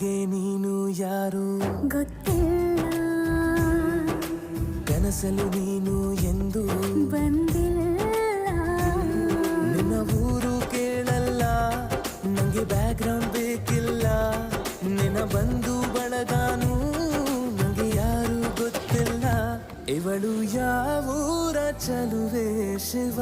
ನನಗೆ ನೀನು ಯಾರು ಗೊತ್ತಿಲ್ಲ, ಕನಸಲು ನೀನು ಎಂದು ಬಂದಿಲ್ಲ. ನಿನ್ನ ಊರು ಕೇಳಲ್ಲ, ನಂಗೆ ಬ್ಯಾಕ್ಗ್ರೌಂಡ್ ಬೇಕಿಲ್ಲ. ನಿನ್ನ ಬಂಧು ಬಳಗಾನು ನಂಗೆ ಯಾರು ಗೊತ್ತಿಲ್ಲ. ಇವಳು ಯಾವೂರ ಚಲುವೆ ಶಿವ.